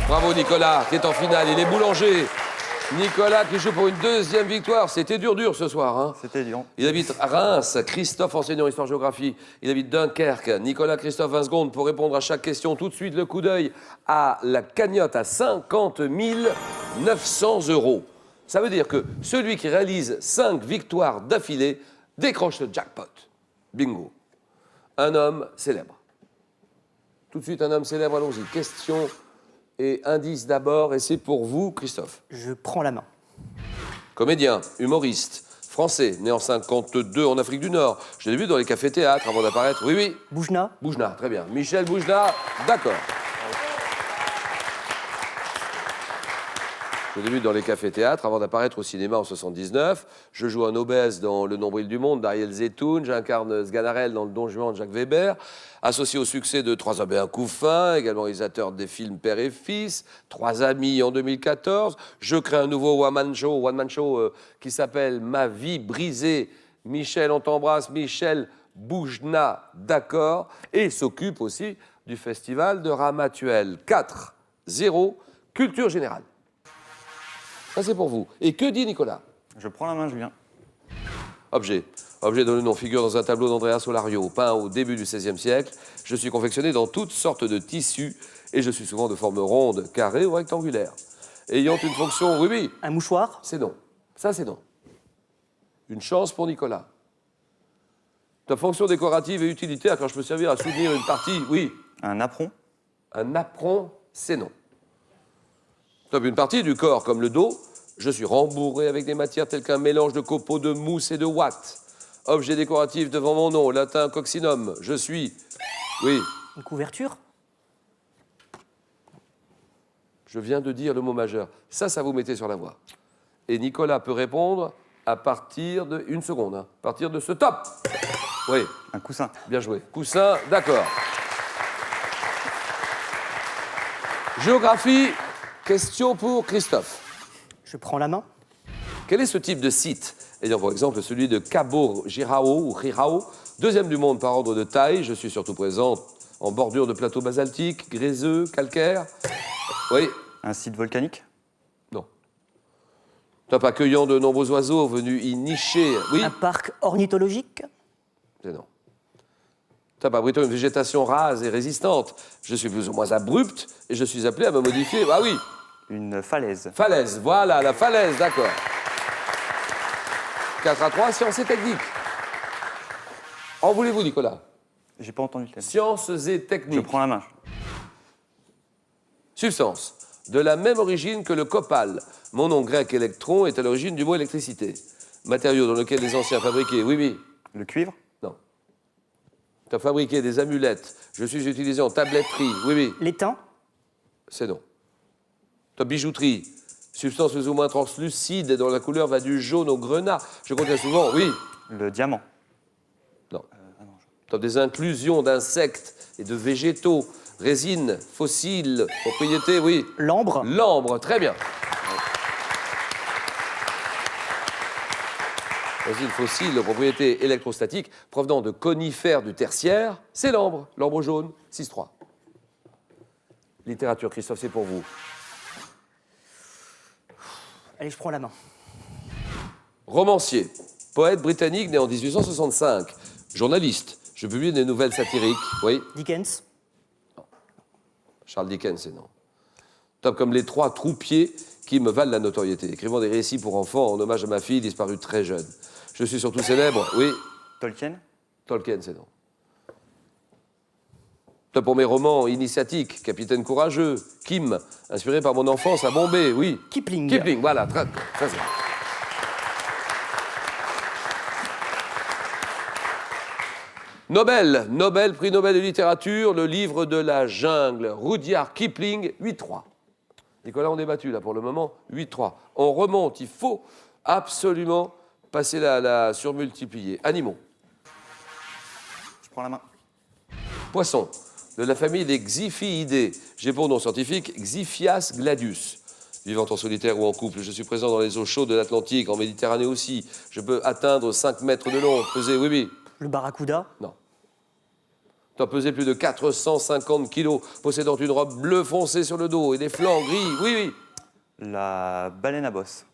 Bravo Nicolas, qui est en finale. Il est boulanger. Nicolas qui joue pour une deuxième victoire. C'était dur ce soir. Hein. C'était dur. Il habite à Reims. Christophe, enseignant histoire-géographie. Il habite Dunkerque. Nicolas, Christophe, 20 secondes pour répondre à chaque question. Tout de suite, le coup d'œil à la cagnotte à 50 900 €. Ça veut dire que celui qui réalise 5 victoires d'affilée décroche le jackpot. Bingo. Un homme célèbre. Tout de suite, un homme célèbre, allons-y. Question et indice d'abord, et c'est pour vous, Christophe. Je prends la main. Comédien, humoriste, français, né en 52 en Afrique du Nord. Je l'ai vu dans les cafés-théâtres avant d'apparaître. Oui, oui. Boujna. Boujna, très bien. Michel Boujna, d'accord. Je l'ai vu dans les cafés-théâtres avant d'apparaître au cinéma en 79. Je joue un obèse dans Le Nombril du Monde d'Ariel Zetoun. J'incarne Sganarelle dans Le Don Juan de Jacques Weber. Associé au succès de Trois hommes et un couffin, également réalisateur des films Père et Fils, Trois amis en 2014. Je crée un nouveau one-man show qui s'appelle Ma vie brisée. Michel, on t'embrasse. Michel Boujna, d'accord. Et s'occupe aussi du festival de Ramatuelle. 4-0, culture générale. Ça, c'est pour vous. Et que dit Nicolas? Je prends la main, Julien. Objet. Objet dont le nom figure dans un tableau d'Andrea Solario, peint au début du XVIe siècle. Je suis confectionné dans toutes sortes de tissus et je suis souvent de forme ronde, carrée ou rectangulaire. Ayant une fonction, oui, oui. Un mouchoir. C'est non. Ça, c'est non. Une chance pour Nicolas. Ta fonction décorative et utilitaire quand je peux servir à soutenir une partie, oui. Un apron. Un apron, c'est non. Top, une partie du corps, comme le dos, je suis rembourré avec des matières telles qu'un mélange de copeaux, de mousse et de ouate. Objet décoratif devant mon nom, latin coccinum, je suis... Oui. Une couverture. Je viens de dire le mot majeur. Ça vous mettez sur la voie. Et Nicolas peut répondre à partir de... Une seconde, hein. À partir de ce top. Oui. Un coussin. Bien joué. Coussin, d'accord. Géographie, question pour Christophe. Je prends la main. Quel est ce type de site? Ayant pour exemple celui de Cabo Girao ou Rirao, deuxième du monde par ordre de taille. Je suis surtout présent en bordure de plateaux basaltiques, gréseux, calcaires. Oui. Un site volcanique. Non. Top accueillant de nombreux oiseaux venus y nicher. Oui. Un parc ornithologique. C'est non. Top abritant une végétation rase et résistante. Je suis plus ou moins abrupt et je suis appelé à me modifier. Ah oui. Une falaise. Falaise, voilà, la falaise, d'accord. 4-3, sciences et techniques. En voulez-vous, Nicolas? J'ai pas entendu le thème. Sciences et Je techniques. prends la main. Substance. De la même origine que le copal. Mon nom grec électron est à l'origine du mot électricité. Matériau dans lequel les anciens fabriquaient, oui, oui. Le cuivre. Non. Tu as fabriqué des amulettes. Je suis utilisé en tabletterie, oui, oui. L'étain. C'est non. Ta bijouterie, substance plus ou moins translucide dont la couleur va du jaune au grenat. Je contiens souvent, oui. Le diamant. Non. Top des inclusions d'insectes et de végétaux, résines, fossiles, propriétés, oui. L'ambre. L'ambre, très bien. Résines fossiles, propriétés électrostatiques, provenant de conifères du tertiaire, c'est l'ambre, l'ambre jaune, 6-3. Littérature, Christophe, c'est pour vous. Allez, je prends la main. Romancier, poète britannique né en 1865, journaliste, je publie des nouvelles satiriques, oui. Dickens. Charles Dickens, c'est non. Top comme les 3 troupiers qui me valent la notoriété, écrivant des récits pour enfants en hommage à ma fille disparue très jeune. Je suis surtout célèbre, oui. Tolkien. Tolkien, c'est non. Top pour mes romans initiatiques, Capitaine courageux, Kim, inspiré par mon enfance à Bombay, oui. Kipling. Kipling, voilà, très bien. Nobel, prix Nobel de littérature, le livre de la jungle, Rudyard Kipling, 8-3. Nicolas, on est battu là pour le moment, 8-3. On remonte, il faut absolument passer la surmultiplier. Animaux. Je prends la main. Poissons, de la famille des Xiphiidae. J'ai pour nom scientifique Xiphias gladius. Vivant en solitaire ou en couple, je suis présent dans les eaux chaudes de l'Atlantique, en Méditerranée aussi. Je peux atteindre 5 mètres de long, peser, oui, oui. Le barracuda. Non. Top pesé plus de 450 kilos, possédant une robe bleu foncé sur le dos et des flancs gris. Oui, oui. La baleine à bosse.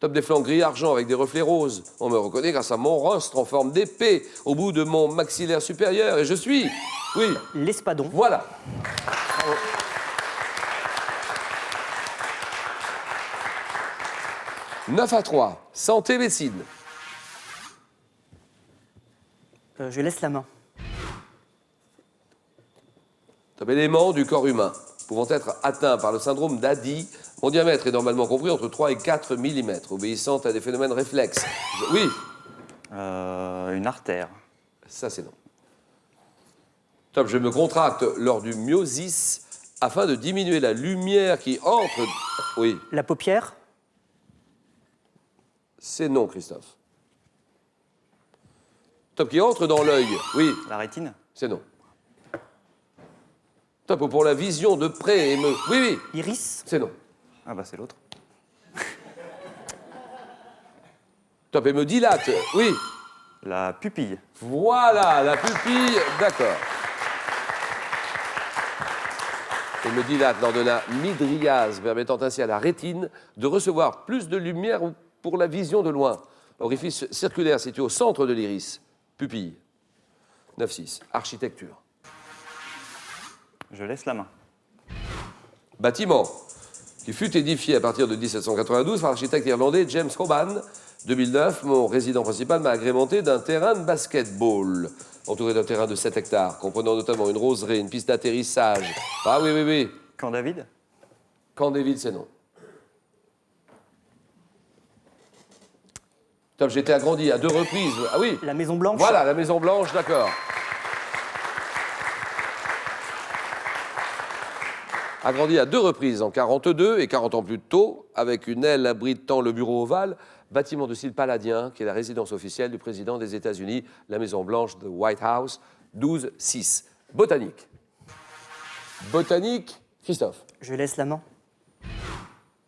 Top des flancs gris argent avec des reflets roses. On me reconnaît grâce à mon rostre en forme d'épée au bout de mon maxillaire supérieur. Et je suis... Oui, L'espadon. voilà. 9-3. Santé médecine. Je laisse la main. Top élément du corps humain, pouvant être atteint par le syndrome d'Adi. Mon diamètre est normalement compris entre 3 et 4 mm, obéissant à des phénomènes réflexes. Oui, Une artère. ça c'est non. Top, je me contracte lors du myosis afin de diminuer la lumière qui entre... Oui, La paupière. c'est non, Christophe. Top, qui entre dans l'œil. Oui, La rétine. c'est non. Top, pour la vision de près et me... Oui, oui, Iris. c'est non. Ah bah c'est l'autre. Top, et me dilate. Oui, La pupille. voilà, la pupille, d'accord. Et me dilate lors de la mydriase, permettant ainsi à la rétine de recevoir plus de lumière pour la vision de loin. Orifice circulaire situé au centre de l'iris. Pupille. 9-6. Architecture. Je laisse la main. Bâtiment, qui fut édifié à partir de 1792 par l'architecte irlandais James Hoban. 2009, mon résident principal m'a agrémenté d'un terrain de basketball, entouré d'un terrain de 7 hectares, comprenant notamment une roseraie, une piste d'atterrissage. Ah oui, oui, oui. Camp David. Camp David, c'est non. Top, j'ai été agrandi à 2 reprises. Ah oui, La Maison Blanche. voilà, la Maison Blanche, d'accord. Agrandi à 2 reprises, en 42 et 40 ans plus tôt, avec une aile abritant le bureau ovale, bâtiment de style paladien, qui est la résidence officielle du président des États-Unis, la Maison Blanche, the White House, 12-6. Botanique. Botanique, Christophe. Je laisse la main.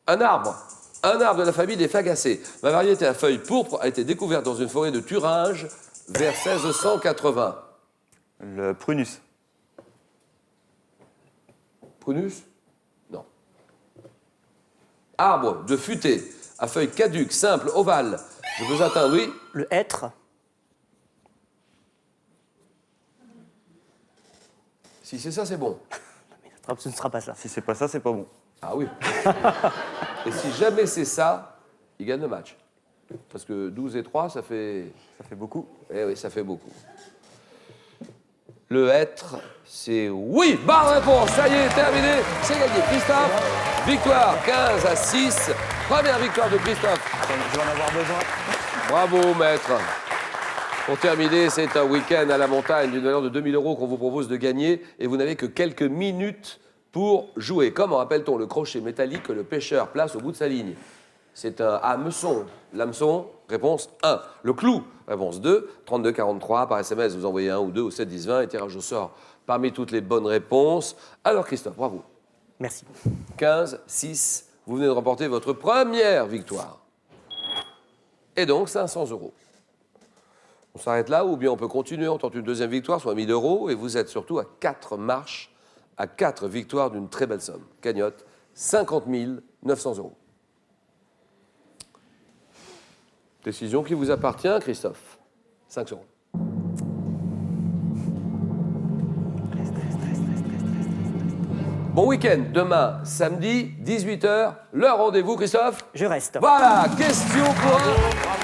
Un arbre de la famille des fagacées. Ma variété à feuilles pourpres a été découverte dans une forêt de Thuringe vers 1680. Le prunus. Prunus? Non. Arbre de futaie à feuilles caduques, simples, ovales. Je peux atteindre, oui. Le hêtre. Si c'est ça, c'est bon. Ce ne sera pas ça. Si c'est pas ça, c'est pas bon. Ah oui. Et si jamais c'est ça, il gagne le match. Parce que 12 et 3, ça fait... Ça fait beaucoup. Eh oui, ça fait beaucoup. Le être, c'est oui. Bonne réponse, ça y est, terminé. C'est gagné. Christophe, victoire 15-6. Première victoire de Christophe. Je vais en avoir besoin. Bravo, maître. Pour terminer, c'est un week-end à la montagne d'une valeur de 2 000 € qu'on vous propose de gagner. Et vous n'avez que quelques minutes pour jouer. Comment appelle-t-on le crochet métallique que le pêcheur place au bout de sa ligne? C'est un hameçon. L'hameçon, réponse 1. Le clou, réponse 2. 32-43, par SMS, vous envoyez 1 ou 2 au 7-10-20 et tirage au sort parmi toutes les bonnes réponses. Alors Christophe, bravo. Merci. 15-6, vous venez de remporter votre première victoire. Et donc 500 €. On s'arrête là ou bien on peut continuer, on tente une deuxième victoire, soit 1 000 €, et vous êtes surtout à 4 marches, à 4 victoires d'une très belle somme. Cagnotte, 50 900 €. Décision qui vous appartient, Christophe. 5 €. Bon week-end, demain, samedi, 18 h. Le rendez-vous, Christophe? Je reste. Voilà, question pour un.